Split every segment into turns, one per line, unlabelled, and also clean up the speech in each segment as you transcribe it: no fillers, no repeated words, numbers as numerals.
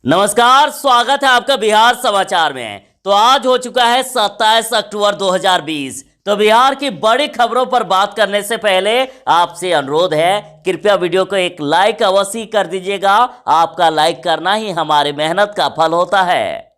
नमस्कार, स्वागत है आपका बिहार समाचार में। तो आज हो चुका है 27 अक्टूबर 2020। तो बिहार की बड़ी खबरों पर बात करने से पहले आपसे अनुरोध है, कृपया वीडियो को एक लाइक अवश्य कर दीजिएगा। आपका लाइक करना ही हमारी मेहनत का फल होता है।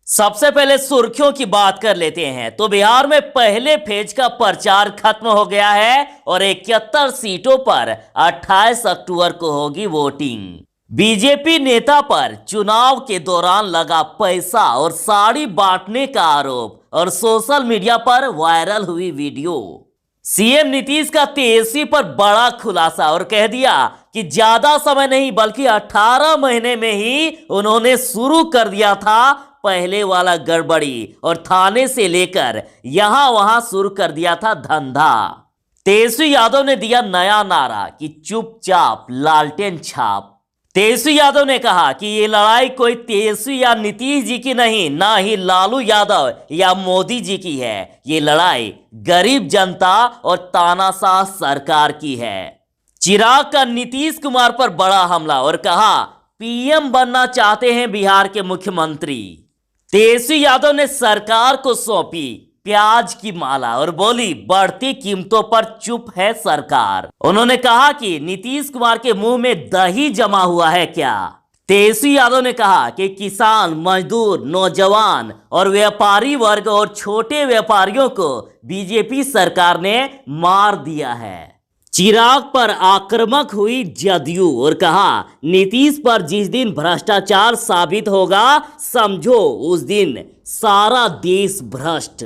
सबसे पहले सुर्खियों की बात कर लेते हैं। तो बिहार में पहले फेज का प्रचार खत्म हो गया है और 71 सीटों पर 28 अक्टूबर को होगी वोटिंग। बीजेपी नेता पर चुनाव के दौरान लगा पैसा और साड़ी बांटने का आरोप और सोशल मीडिया पर वायरल हुई वीडियो। सीएम नीतीश का तेजस्वी पर बड़ा खुलासा और कह दिया कि ज्यादा समय नहीं बल्कि 18 महीने में ही उन्होंने शुरू कर दिया था पहले वाला गड़बड़ी और थाने से लेकर यहां वहां शुरू कर दिया था धंधा। तेजस्वी यादव ने दिया नया नारा कि चुपचाप लालटेन छाप। तेजस्वी यादव ने कहा कि ये लड़ाई कोई तेजस्वी या नीतीश जी की नहीं, ना ही लालू यादव या मोदी जी की है। ये लड़ाई गरीब जनता और तानाशाह सरकार की है। चिराग का नीतीश कुमार पर बड़ा हमला और कहा पीएम बनना चाहते हैं बिहार के मुख्यमंत्री। तेजस्वी यादव ने सरकार को सौंपी प्याज की माला और बोली बढ़ती कीमतों पर चुप है सरकार। उन्होंने कहा कि नीतीश कुमार के मुंह में दही जमा हुआ है क्या। तेजस्वी यादव ने कहा कि किसान, मजदूर, नौजवान और व्यापारी वर्ग और छोटे व्यापारियों को बीजेपी सरकार ने मार दिया है। चिराग पर आक्रामक हुई जदयू और कहा नीतीश पर जिस दिन भ्रष्टाचार साबित होगा समझो उस दिन सारा देश भ्रष्ट।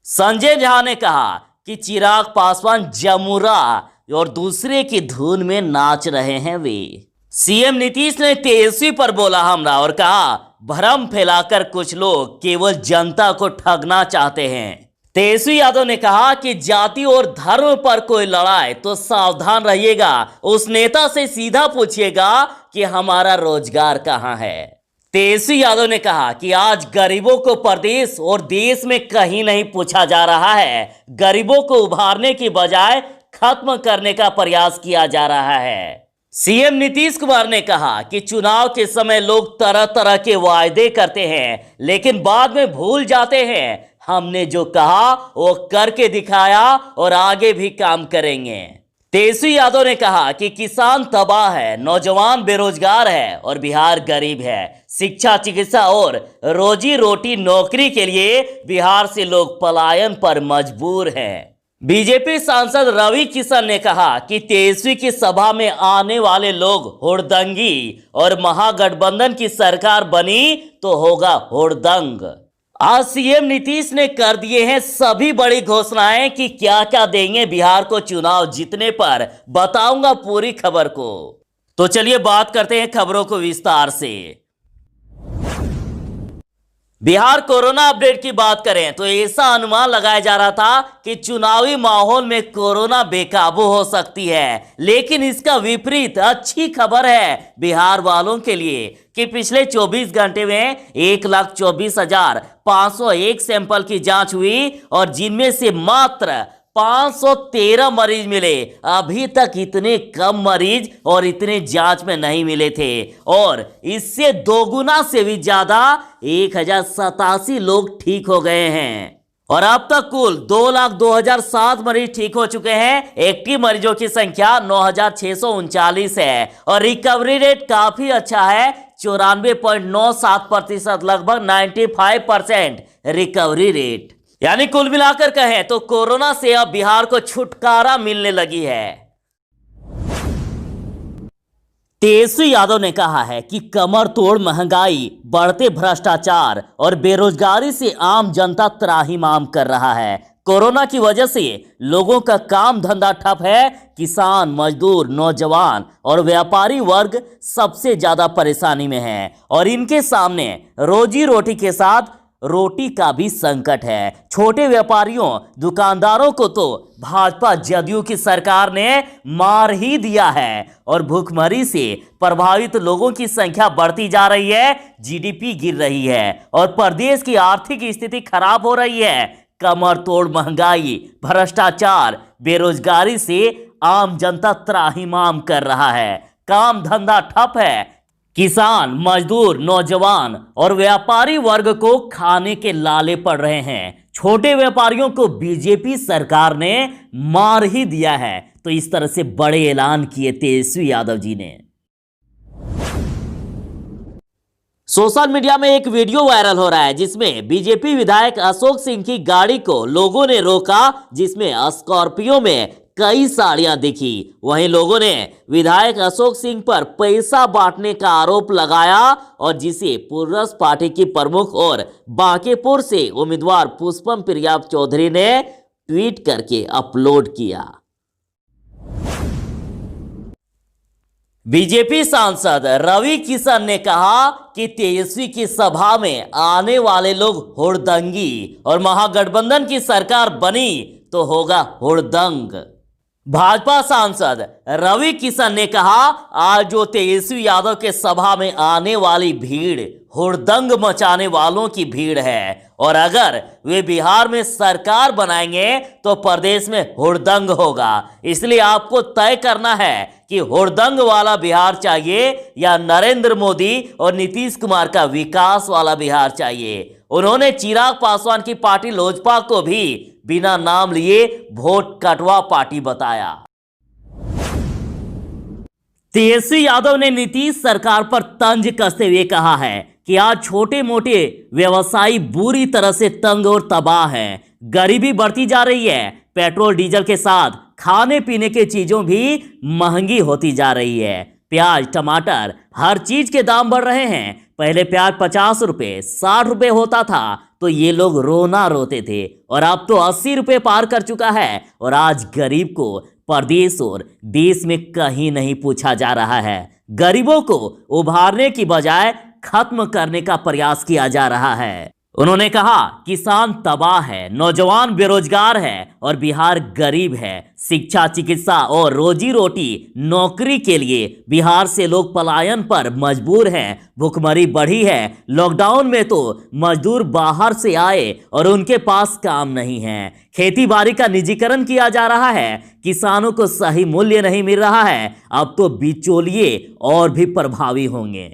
संजय झा ने कहा कि चिराग पासवान जमुरा और दूसरे की धुन में नाच रहे हैं वे। सीएम नीतीश ने तेजस्वी पर बोला हमला और कहा भ्रम फैलाकर कुछ लोग केवल जनता को ठगना चाहते हैं। तेजस्वी यादव ने कहा कि जाति और धर्म पर कोई लड़ाई तो सावधान रहिएगा, उस नेता से सीधा पूछिएगा कि हमारा रोजगार कहां है। तेजस्वी यादव ने कहा कि आज गरीबों को प्रदेश और देश में कहीं नहीं पूछा जा रहा है। गरीबों को उभारने की बजाय खत्म करने का प्रयास किया जा रहा है। सीएम नीतीश कुमार ने कहा कि चुनाव के समय लोग तरह तरह के वायदे करते हैं लेकिन बाद में भूल जाते हैं। हमने जो कहा वो करके दिखाया और आगे भी काम करेंगे। तेजस्वी यादव ने कहा कि किसान तबाह है, नौजवान बेरोजगार है और बिहार गरीब है। शिक्षा, चिकित्सा और रोजी रोटी नौकरी के लिए बिहार से लोग पलायन पर मजबूर हैं। बीजेपी सांसद रवि किशन ने कहा कि तेजस्वी की सभा में आने वाले लोग हुड़दंगी और महागठबंधन की सरकार बनी तो होगा हुड़दंग। आज सीएम नीतीश ने कर दिए हैं सभी बड़ी घोषणाएं कि क्या क्या देंगे बिहार को चुनाव जीतने पर। बताऊंगा पूरी खबर को। तो चलिए बात करते हैं खबरों को विस्तार से। बिहार कोरोना अपडेट की बात करें तो ऐसा अनुमान लगाया जा रहा था कि चुनावी माहौल में कोरोना बेकाबू हो सकती है, लेकिन इसका विपरीत अच्छी खबर है बिहार वालों के लिए कि पिछले 24 घंटे में 1,24,501 सैंपल की जांच हुई और जिनमें से मात्र 513 मरीज मिले। अभी तक इतने कम मरीज और इतने जांच में नहीं मिले थे और इससे दोगुना से भी ज्यादा 1,087 लोग ठीक हो गए हैं और अब तक कुल 2,02,007 मरीज ठीक हो चुके हैं। एक्टिव मरीजों की संख्या 9,639 है और रिकवरी रेट काफी अच्छा है, 94.97%, लगभग 95% रिकवरी रेट। यानी कुल मिलाकर कहें तो कोरोना से अब बिहार को छुटकारा मिलने लगी है। तेजस्वी यादव ने कहा है कि कमर तोड़ महंगाई, बढ़ते भ्रष्टाचार और बेरोजगारी से आम जनता त्राहिमाम कर रहा है। कोरोना की वजह से लोगों का काम धंधा ठप है। किसान, मजदूर, नौजवान और व्यापारी वर्ग सबसे ज्यादा परेशानी में है और इनके सामने रोजी रोटी के साथ रोटी का भी संकट है। छोटे व्यापारियों, दुकानदारों को तो भाजपा जदयू की सरकार ने मार ही दिया है और भूखमरी से प्रभावित लोगों की संख्या बढ़ती जा रही है, जीडीपी गिर रही है और प्रदेश की आर्थिक स्थिति खराब हो रही है। कमर तोड़ महंगाई, भ्रष्टाचार, बेरोजगारी से आम जनता त्राहिमाम कर रहा है। काम धंधा ठप है, किसान, मजदूर, नौजवान और व्यापारी वर्ग को खाने के लाले पड़ रहे हैं। छोटे व्यापारियों को बीजेपी सरकार ने मार ही दिया है। तो इस तरह से बड़े ऐलान किए तेजस्वी यादव जी ने। सोशल मीडिया में एक वीडियो वायरल हो रहा है जिसमें बीजेपी विधायक अशोक सिंह की गाड़ी को लोगों ने रोका, जिसमें स्कॉर्पियो में कई साड़ियां दिखी। वहीं लोगों ने विधायक अशोक सिंह पर पैसा बांटने का आरोप लगाया और जिसे प्लुरल्स पार्टी की प्रमुख और बांकीपुर से उम्मीदवार पुष्पम प्रिया चौधरी ने ट्वीट करके अपलोड किया। बीजेपी सांसद रवि किशन ने कहा कि तेजस्वी की सभा में आने वाले लोग हुड़दंगी और महागठबंधन की सरकार बनी तो होगा हुड़दंग। भाजपा सांसद रवि किशन ने कहा, आज जो तेजस्वी यादव के सभा में आने वाली भीड़ हुड़दंग मचाने वालों की भीड़ है और अगर वे बिहार में सरकार बनाएंगे तो प्रदेश में हुड़दंग होगा। इसलिए आपको तय करना है कि हुड़दंग वाला बिहार चाहिए या नरेंद्र मोदी और नीतीश कुमार का विकास वाला बिहार चाहिए। उन्होंने चिराग पासवान की पार्टी लोजपा को भी बिना नाम लिए वोट कटवा पार्टी बताया। तेजस्वी यादव ने नीतीश सरकार पर तंज कसते हुए कहा है कि आज छोटे मोटे व्यवसायी बुरी तरह से तंग और तबाह हैं। गरीबी बढ़ती जा रही है। पेट्रोल डीजल के साथ खाने पीने की चीजों भी महंगी होती जा रही है। प्याज, टमाटर, हर चीज के दाम बढ़ रहे हैं। पहले प्याज 50 रुपए 60 रुपए होता था तो ये लोग रोना रोते थे और अब तो 80 रुपए पार कर चुका है। और आज गरीब को प्रदेश और देश में कहीं नहीं पूछा जा रहा है। गरीबों को उभारने की बजाय खत्म करने का प्रयास किया जा रहा है। उन्होंने कहा, किसान तबाह है, नौजवान बेरोजगार है और बिहार गरीब है। शिक्षा, चिकित्सा और रोजी रोटी नौकरी के लिए बिहार से लोग पलायन पर मजबूर हैं। भुखमरी बढ़ी है। लॉकडाउन में तो मजदूर बाहर से आए और उनके पास काम नहीं है। खेती बाड़ी का निजीकरण किया जा रहा है। किसानों को सही मूल्य नहीं मिल रहा है। अब तो बिचौलिए और भी प्रभावी होंगे।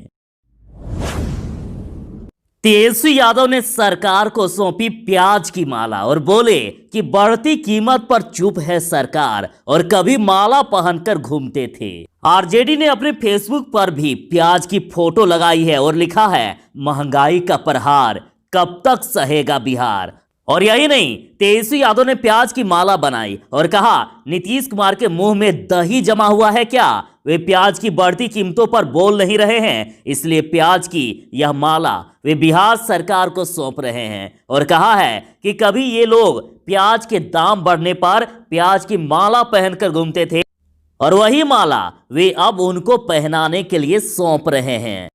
तेजस्वी यादव ने सरकार को सौंपी प्याज की माला और बोले कि बढ़ती कीमत पर चुप है सरकार और कभी माला पहनकर घूमते थे। आरजेडी ने अपने फेसबुक पर भी प्याज की फोटो लगाई है और लिखा है, महंगाई का प्रहार कब तक सहेगा बिहार। और यही नहीं, तेजस्वी यादव ने प्याज की माला बनाई और कहा, नीतीश कुमार के मुंह में दही जमा हुआ है क्या? वे प्याज की बढ़ती कीमतों पर बोल नहीं रहे हैं, इसलिए प्याज की यह माला वे बिहार सरकार को सौंप रहे हैं। और कहा है कि कभी ये लोग प्याज के दाम बढ़ने पर प्याज की माला पहनकर घूमते थे और वही माला वे अब उनको पहनाने के लिए सौंप रहे हैं।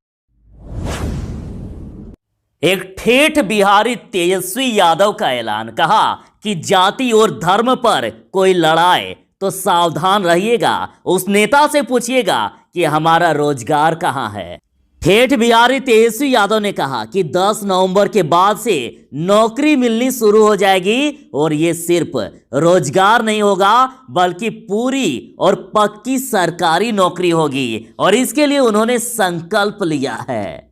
एक ठेठ बिहारी तेजस्वी यादव का ऐलान, कहा कि जाति और धर्म पर कोई लड़ाए तो सावधान रहिएगा। उस नेता से पूछिएगा कि हमारा रोजगार कहां है। ठेठ बिहारी तेजस्वी यादव ने कहा कि 10 नवंबर के बाद से नौकरी मिलनी शुरू हो जाएगी और ये सिर्फ रोजगार नहीं होगा बल्कि पूरी और पक्की सरकारी नौकरी होगी और इसके लिए उन्होंने संकल्प लिया है।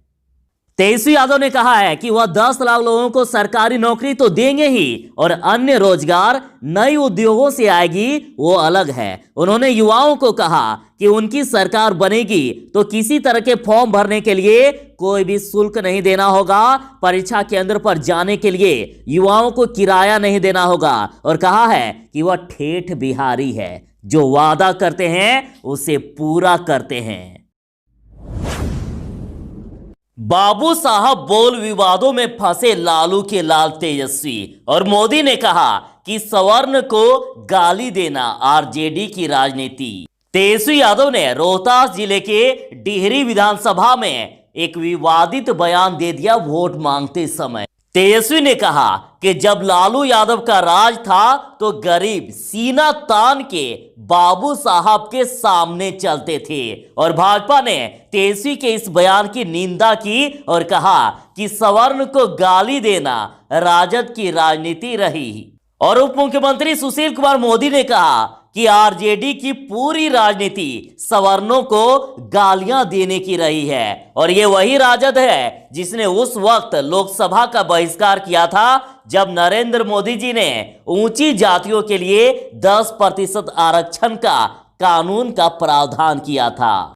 तेजस्वी यादव ने कहा है कि वह 10 लाख लोगों को सरकारी नौकरी तो देंगे ही और अन्य रोजगार नए उद्योगों से आएगी वो अलग है। उन्होंने युवाओं को कहा कि उनकी सरकार बनेगी तो किसी तरह के फॉर्म भरने के लिए कोई भी शुल्क नहीं देना होगा। परीक्षा केंद्र पर जाने के लिए युवाओं को किराया नहीं देना होगा और कहा है कि वह ठेठ बिहारी है, जो वादा करते हैं उसे पूरा करते हैं। बाबू साहब बोल विवादों में फंसे लालू के लाल तेजस्वी और मोदी ने कहा कि सवर्ण को गाली देना आरजेडी की राजनीति। तेजस्वी यादव ने रोहतास जिले के डिहरी विधानसभा में एक विवादित बयान दे दिया वोट मांगते समय। तेजस्वी ने कहा कि जब लालू यादव का राज था तो गरीब सीना तान के बाबू साहब के सामने चलते थे और भाजपा ने तेजस्वी के इस बयान की निंदा की और कहा कि सवर्ण को गाली देना राजद की राजनीति रही। और उप मुख्यमंत्री सुशील कुमार मोदी ने कहा कि आरजेडी की पूरी राजनीति सवर्णों को गालियां देने की रही है और ये वही राजद है जिसने उस वक्त लोकसभा का बहिष्कार किया था जब नरेंद्र मोदी जी ने ऊंची जातियों के लिए 10% आरक्षण का कानून का प्रावधान किया था।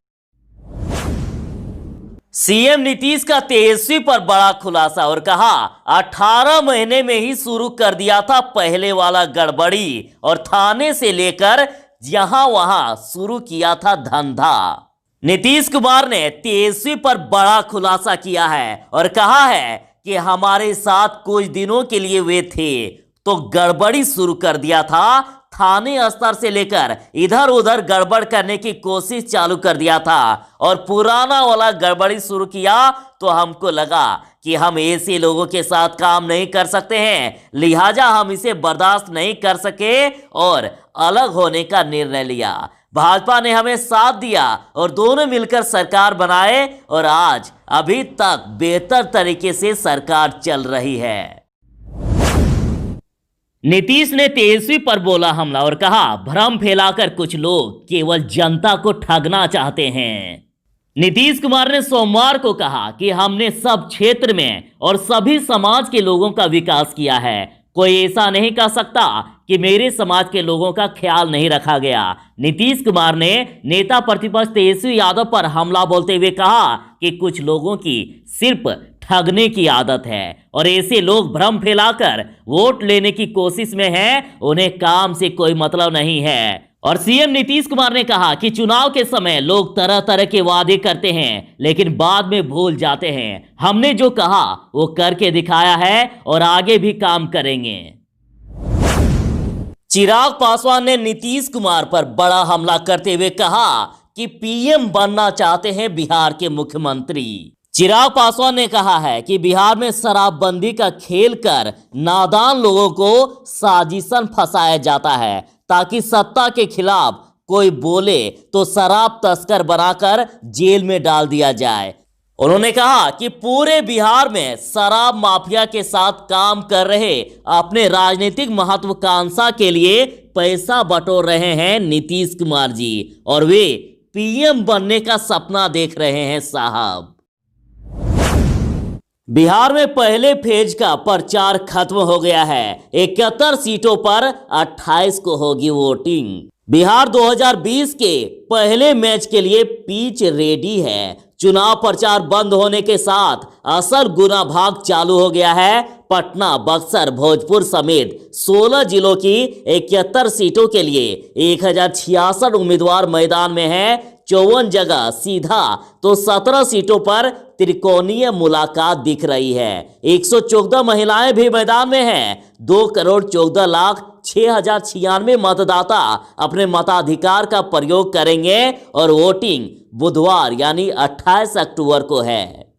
सीएम नीतीश का तेजस्वी पर बड़ा खुलासा और कहा 18 महीने में ही शुरू कर दिया था पहले वाला गड़बड़ी और थाने से लेकर यहां वहां शुरू किया था धंधा। नीतीश कुमार ने तेजस्वी पर बड़ा खुलासा किया है और कहा है कि हमारे साथ कुछ दिनों के लिए वे थे तो गड़बड़ी शुरू कर दिया था, थाने स्तर से लेकर इधर उधर गड़बड़ करने की कोशिश चालू कर दिया था और पुराना वाला गड़बड़ी शुरू किया तो हमको लगा कि हम ऐसे लोगों के साथ काम नहीं कर सकते हैं, लिहाजा हम इसे बर्दाश्त नहीं कर सके और अलग होने का निर्णय लिया। भाजपा ने हमें साथ दिया और दोनों मिलकर सरकार बनाए और आज अभी तक बेहतर तरीके से सरकार चल रही है। नीतीश ने तेजस्वी पर बोला हमला और कहा भ्रम फैलाकर कुछ लोग केवल जनता को ठगना चाहते हैं। नीतीश कुमार ने सोमवार को कहा कि हमने सब क्षेत्र में और सभी समाज के लोगों का विकास किया है, कोई ऐसा नहीं कह सकता कि मेरे समाज के लोगों का ख्याल नहीं रखा गया। नीतीश कुमार ने नेता प्रतिपक्ष तेजस्वी यादव पर हमला बोलते हुए कहा कि कुछ लोगों की सिर्फ ठगने की आदत है और ऐसे लोग भ्रम फैलाकर वोट लेने की कोशिश में हैं, उन्हें काम से कोई मतलब नहीं है। और सीएम नीतीश कुमार ने कहा कि चुनाव के समय लोग तरह तरह के वादे करते हैं लेकिन बाद में भूल जाते हैं। हमने जो कहा वो करके दिखाया है और आगे भी काम करेंगे। चिराग पासवान ने नीतीश कुमार पर बड़ा हमला करते हुए कहा कि पीएम बनना चाहते हैं बिहार के मुख्यमंत्री। चिराग पासवान ने कहा है कि बिहार में शराबबंदी का खेल कर नादान लोगों को साजिशन फंसाया जाता है ताकि सत्ता के खिलाफ कोई बोले तो शराब तस्कर बनाकर जेल में डाल दिया जाए। उन्होंने कहा कि पूरे बिहार में शराब माफिया के साथ काम कर रहे अपने राजनीतिक महत्वाकांक्षा के लिए पैसा बटोर रहे हैं नीतीश कुमार जी और वे पीएम बनने का सपना देख रहे हैं साहब। बिहार में पहले फेज का प्रचार खत्म हो गया है। 71 सीटों पर 28 को होगी वोटिंग। बिहार 2020 के पहले मैच के लिए पिच रेडी है। चुनाव प्रचार बंद होने के साथ असल गुना भाग चालू हो गया है। पटना, बक्सर, भोजपुर समेत 16 जिलों की 71 सीटों के लिए 1066 उम्मीदवार मैदान में हैं। 54 जगह सीधा तो 17 सीटों पर त्रिकोणीय मुलाकात दिख रही है। 114 महिलाएं भी मैदान में हैं। 2,14,06,096 मतदाता अपने मताधिकार का प्रयोग करेंगे और वोटिंग बुधवार यानी 28 अक्टूबर को है।